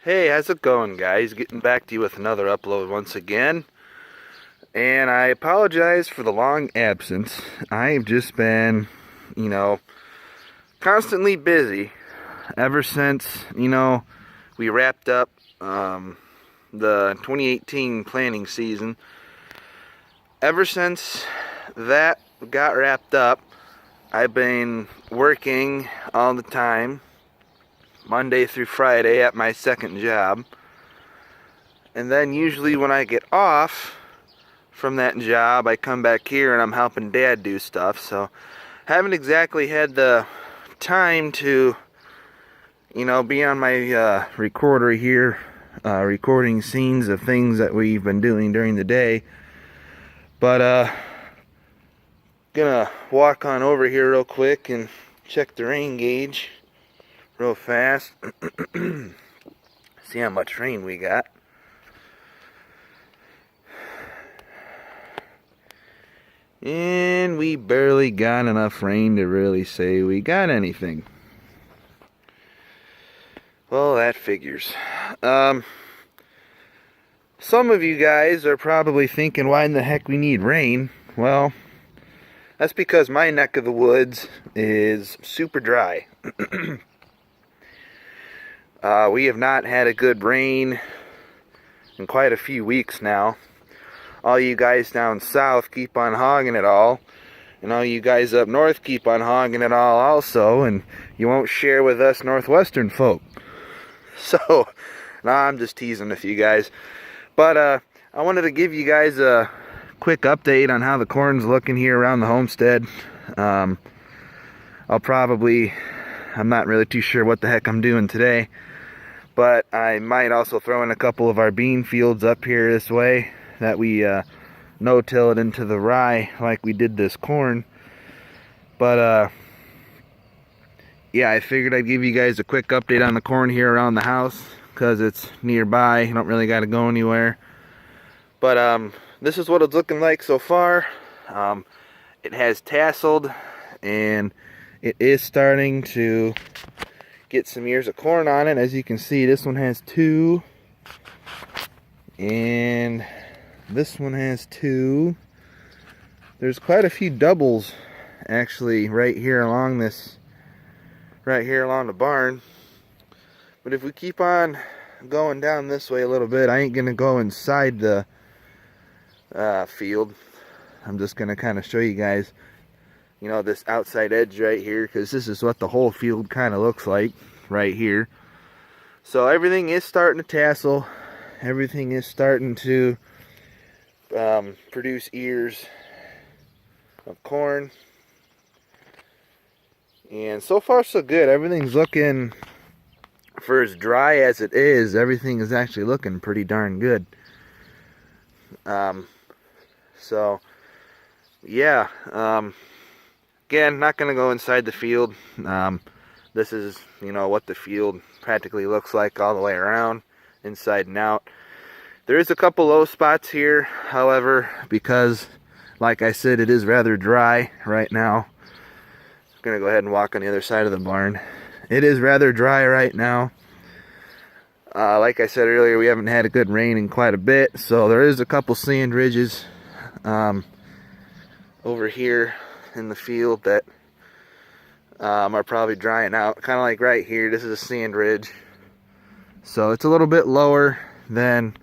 Hey, how's it going, guys? Getting back to you with another upload once again. And I apologize for the long absence. I've just been, constantly busy ever since, we wrapped up the 2018 planting season. Ever since that got wrapped up, I've been working all the time, Monday through Friday at my second job. And then usually when I get off from that job, I come back here and I'm helping Dad do stuff. So haven't exactly had the time to, be on my recorder here, recording scenes of things that we've been doing during the day. But gonna walk on over here real quick and check the rain gauge real fast. See how much rain we got. And we barely got enough rain to really say we got anything. Well, that figures. Some of you guys are probably thinking, why in the heck we need rain? Well, that's because my neck of the woods is super dry. We have not had a good rain in quite a few weeks now. All you guys down south keep on hogging it all, and all you guys up north keep on hogging it all also, and you won't share with us northwestern folk. So, nah, I'm just teasing with you guys. But I wanted to give you guys a quick update on how the corn's looking here around the homestead. I'm not really too sure what the heck I'm doing today, but I might also throw in a couple of our bean fields up here this way that we no-till it into the rye like we did this corn. But yeah, I figured I'd give you guys a quick update on the corn here around the house because it's nearby. You don't really got to go anywhere. But this is what it's looking like so far. It has tasseled and it is starting to get some ears of corn on it. As you can see, this one has 2, and this one has 2. There's quite a few doubles actually right here along the barn. But if we keep on going down this way a little bit, I ain't gonna go inside the field. I'm just gonna kind of show you guys, this outside edge right here, because this is what the whole field kind of looks like right here. So everything is starting to tassel. Everything is starting to produce ears of corn. And so far so good. Everything's looking, for as dry as it is, everything is actually looking pretty darn good. So yeah, again, not going to go inside the field. This is, what the field practically looks like all the way around, inside and out. There is a couple low spots here, however, because, like I said, it is rather dry right now. I'm going to go ahead and walk on the other side of the barn. It is rather dry right now. Like I said earlier, we haven't had a good rain in quite a bit, so there is a couple sand ridges over here in the field that are probably drying out. Kind of like right here, this is a sand ridge. So it's a little bit lower than,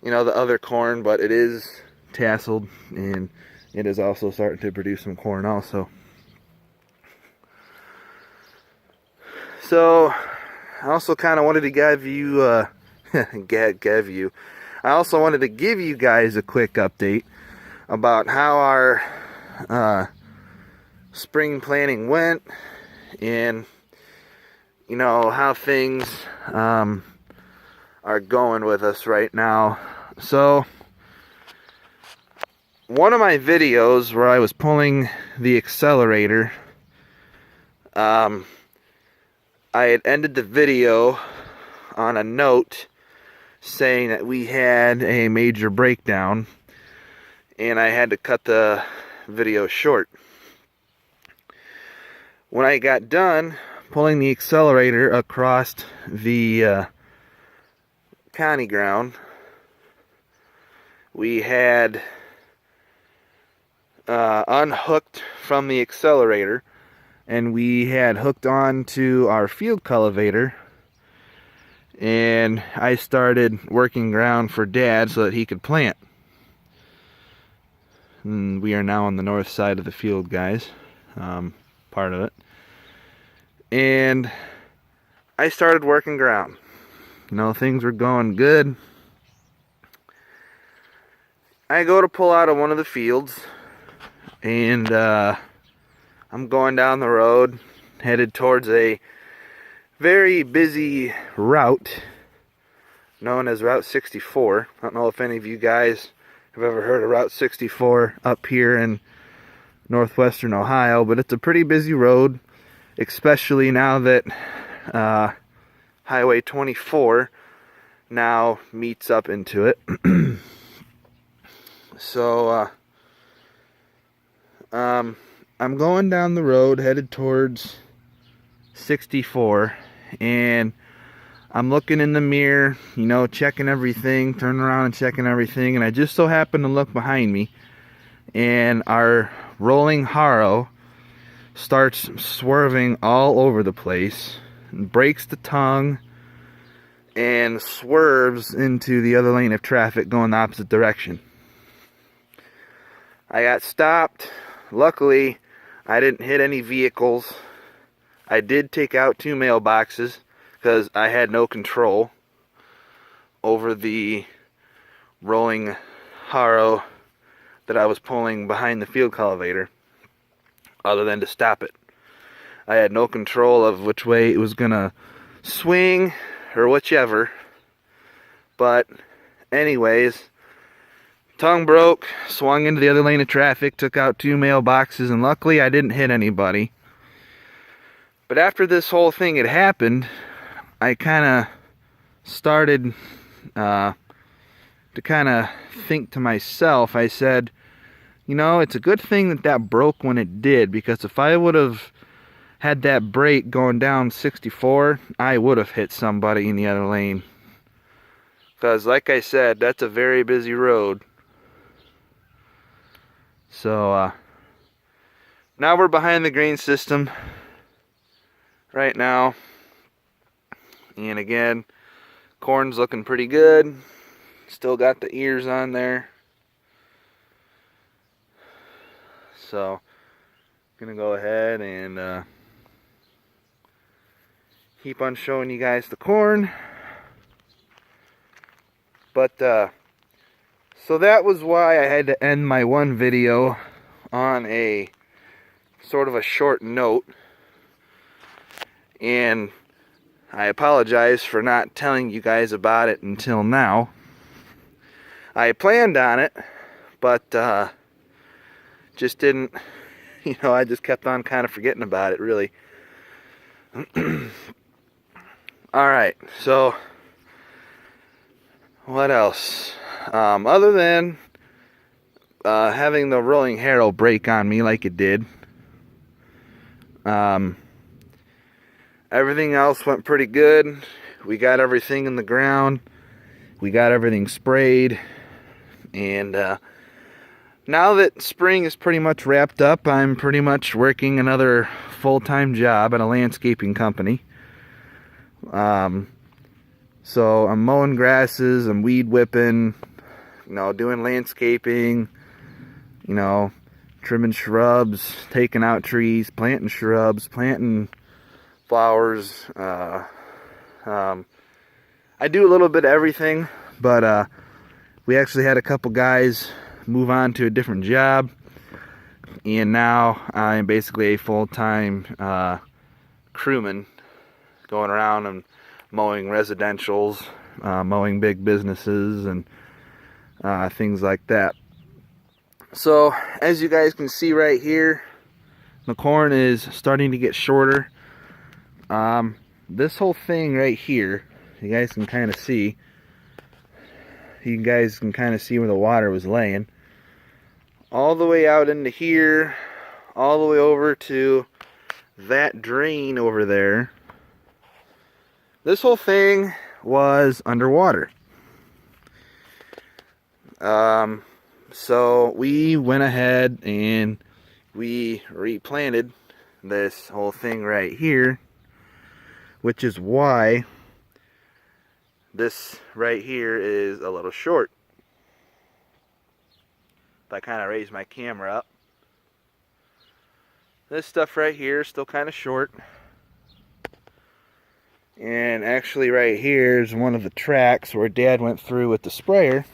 the other corn, but it is tasseled, and it is also starting to produce some corn also. So I also kind of wanted to give you, I also wanted to give you guys a quick update about how our spring planting went, and how things are going with us right now. So one of my videos where I was pulling the accelerator, I had ended the video on a note saying that we had a major breakdown, and I had to cut the video short. When I got done pulling the accelerator across the county ground, we had unhooked from the accelerator, and we had hooked on to our field cultivator, and I started working ground for Dad so that he could plant. And we are now on the north side of the field, guys, part of it, and I started working ground. You know, things were going good. I go to pull out of one of the fields, and I'm going down the road headed towards a very busy route known as Route 64. I don't know if any of you guys have ever heard of Route 64 up here in northwestern Ohio, but it's a pretty busy road, especially now that Highway 24 now meets up into it. So I'm going down the road headed towards 64, and I'm looking in the mirror, you know, checking everything, turning around and checking everything, and I just so happen to look behind me, and our rolling harrow starts swerving all over the place, and breaks the tongue, and swerves into the other lane of traffic going the opposite direction. I got stopped. Luckily, I didn't hit any vehicles. I did take out 2 mailboxes because I had no control over the rolling harrow that I was pulling behind the field cultivator, other than to stop it. I had no control of which way it was gonna swing or whichever. But anyways, tongue broke, swung into the other lane of traffic, took out 2 mailboxes, and luckily I didn't hit anybody. But after this whole thing had happened, I kind of started to kind of think to myself. I said, you know, it's a good thing that that broke when it did, because if I would have had that brake going down 64, I would have hit somebody in the other lane. Because like I said, that's a very busy road. So now we're behind the grain system right now, and again, corn's looking pretty good. Still got the ears on there, so gonna go ahead and keep on showing you guys the corn. But so that was why I had to end my one video on a sort of a short note, and I apologize for not telling you guys about it until now. I planned on it, but just didn't, you know, I just kept on kind of forgetting about it, really. Alright, so what else? Other than having the rolling harrow break on me like it did, everything else went pretty good. We got everything in the ground. We got everything sprayed. And now that spring is pretty much wrapped up, I'm pretty much working another full-time job at a landscaping company. So I'm mowing grasses, I'm weed whipping, you know, doing landscaping, you know, trimming shrubs, taking out trees, planting shrubs, planting flowers. I do a little bit of everything, but we actually had a couple guys move on to a different job, and now I'm basically a full-time crewman, going around and mowing residentials, mowing big businesses, and things like that. So as you guys can see right here, the corn is starting to get shorter. This whole thing right here, you guys can kind of see. You guys can kind of see where the water was laying. All the way out into here, all the way over to that drain over there. This whole thing was underwater. So we went ahead and we replanted this whole thing right here, which is why this right here is a little short. If I kind of raise my camera up, this stuff right here is still kind of short. And actually right here is one of the tracks where Dad went through with the sprayer.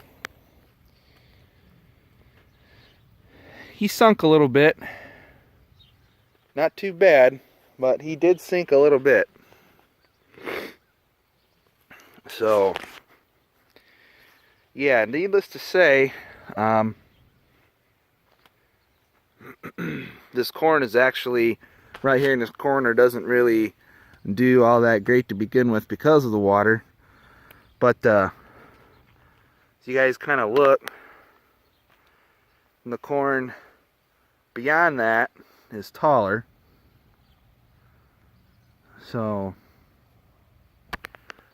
He sunk a little bit. Not too bad, but he did sink a little bit. So, yeah, needless to say, this corn is actually, right here in this corner, doesn't really do all that great to begin with because of the water. But, as you guys kind of look, the corn beyond that is taller. So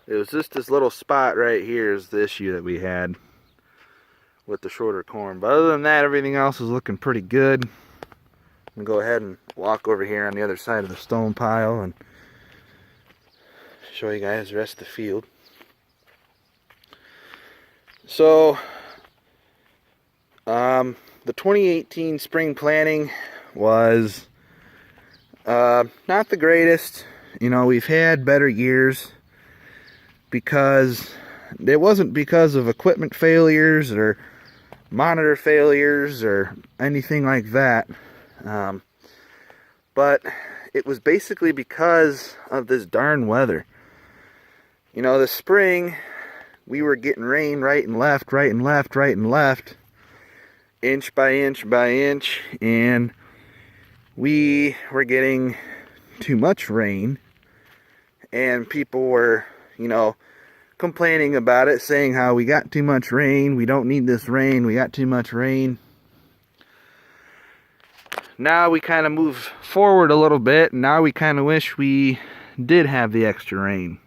it was just this little spot right here is the issue that we had with the shorter corn. But other than that, everything else is looking pretty good. I'm gonna go ahead and walk over here on the other side of the stone pile and show you guys the rest of the field. So the 2018 spring planting was not the greatest. You know, we've had better years, because it wasn't because of equipment failures or monitor failures or anything like that, but it was basically because of this darn weather. You know, this spring we were getting rain right and left, right and left, right and left, inch by inch by inch, and we were getting too much rain, and people were, you know, complaining about it, saying how we got too much rain, we don't need this rain, we got too much rain. Now we kind of move forward a little bit, and now we kind of wish we did have the extra rain.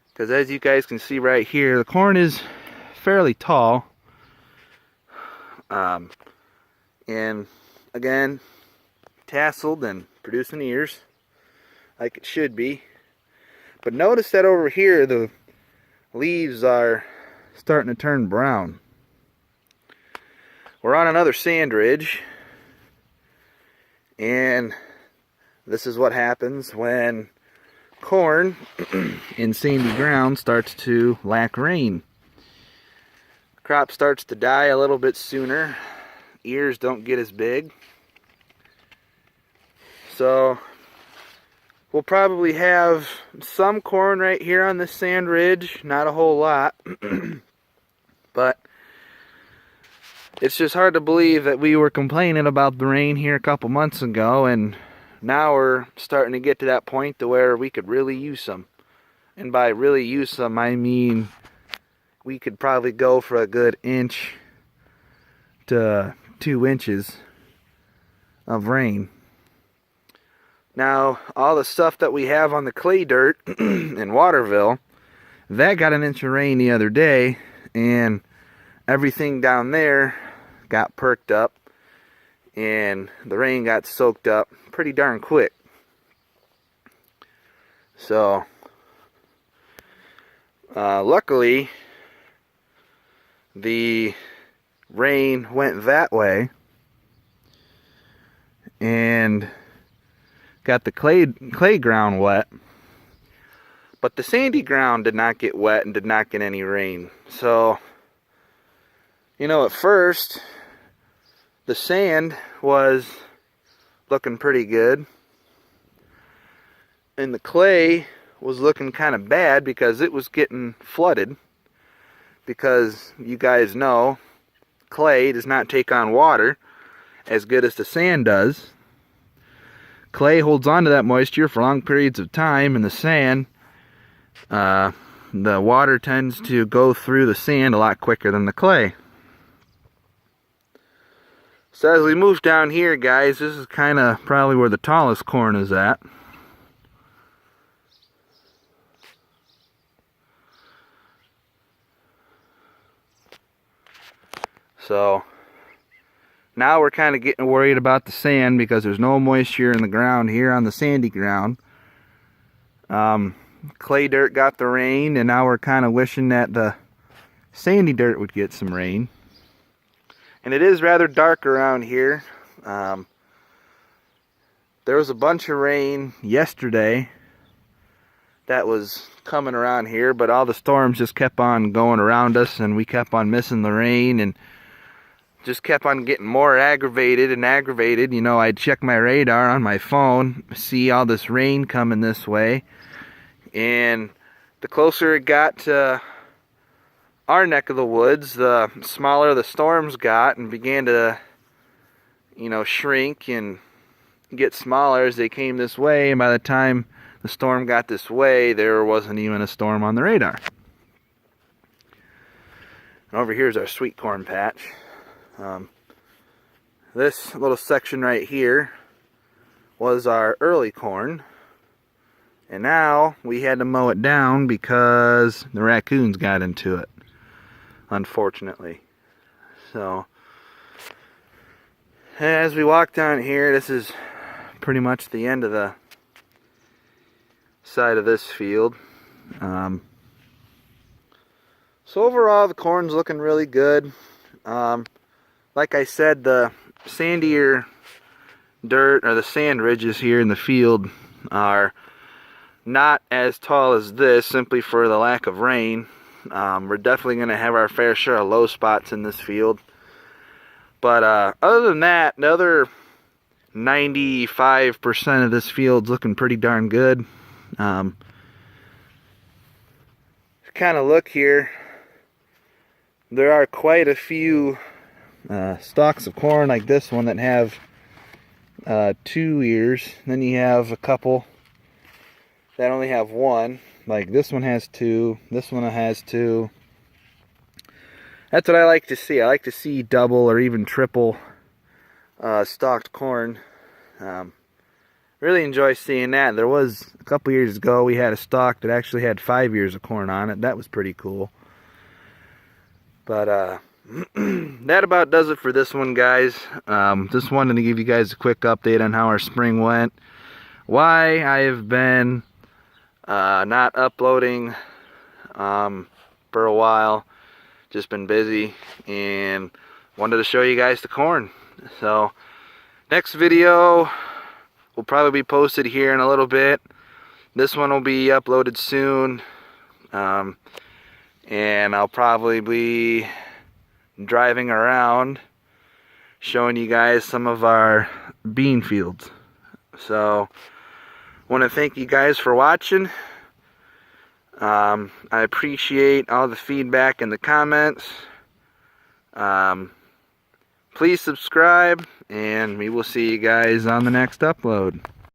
Because as you guys can see right here, the corn is fairly tall. And again, tasseled and producing ears like it should be. But notice that over here the leaves are starting to turn brown. We're on another sand ridge, and this is what happens when corn in sandy ground starts to lack rain. Crop starts to die a little bit sooner. Ears don't get as big. So we'll probably have some corn right here on this sand ridge, not a whole lot. But it's just hard to believe that we were complaining about the rain here a couple months ago, and now we're starting to get to that point to where we could really use some. And by really use some, I mean we could probably go for a good inch to 2 inches of rain. Now, all the stuff that we have on the clay dirt in Waterville, that got an inch of rain the other day, and everything down there got perked up, and the rain got soaked up pretty darn quick. So, luckily, the rain went that way and got the clay ground wet, but the sandy ground did not get wet and did not get any rain. So, you know, at first the sand was looking pretty good, and the clay was looking kind of bad because it was getting flooded. Because you guys know, clay does not take on water as good as the sand does. Clay holds on to that moisture for long periods of time, and the sand, the water tends to go through the sand a lot quicker than the clay. So as we move down here, guys, this is kind of probably where the tallest corn is at. So now we're kind of getting worried about the sand because there's no moisture in the ground here on the sandy ground. Clay dirt got the rain, and now we're kind of wishing that the sandy dirt would get some rain. And it is rather dark around here. There was a bunch of rain yesterday that was coming around here, but all the storms just kept on going around us, and we kept on missing the rain and just kept on getting more aggravated and aggravated. You know, I'd check my radar on my phone, see all this rain coming this way, and the closer it got to our neck of the woods, the smaller the storms got and began to, you know, shrink and get smaller as they came this way. And by the time the storm got this way, there wasn't even a storm on the radar. And over here's our sweet corn patch. This little section right here was our early corn, and now we had to mow it down because the raccoons got into it, unfortunately. So as we walk down here, this is pretty much the end of the side of this field. So overall, the corn's looking really good. Like I said, the sandier dirt, or the sand ridges here in the field, are not as tall as this, simply for the lack of rain. We're definitely going to have our fair share of low spots in this field. But other than that, the other 95% of this field's looking pretty darn good. Kind of look here, there are quite a few stalks of corn like this one that have 2 ears. Then you have a couple that only have one. Like this one has 2, this one has 2. That's what I like to see. I like to see double or even triple stalked corn. Really enjoy seeing that. There was a couple years ago we had a stalk that actually had 5 ears of corn on it. That was pretty cool. But that about does it for this one, guys. Just wanted to give you guys a quick update on how our spring went. Why I have been not uploading for a while. Just been busy, and wanted to show you guys the corn. So next video will probably be posted here in a little bit. This one will be uploaded soon, and I'll probably be driving around showing you guys some of our bean fields. So want to thank you guys for watching. I appreciate all the feedback and the comments. Please subscribe, and we will see you guys on the next upload.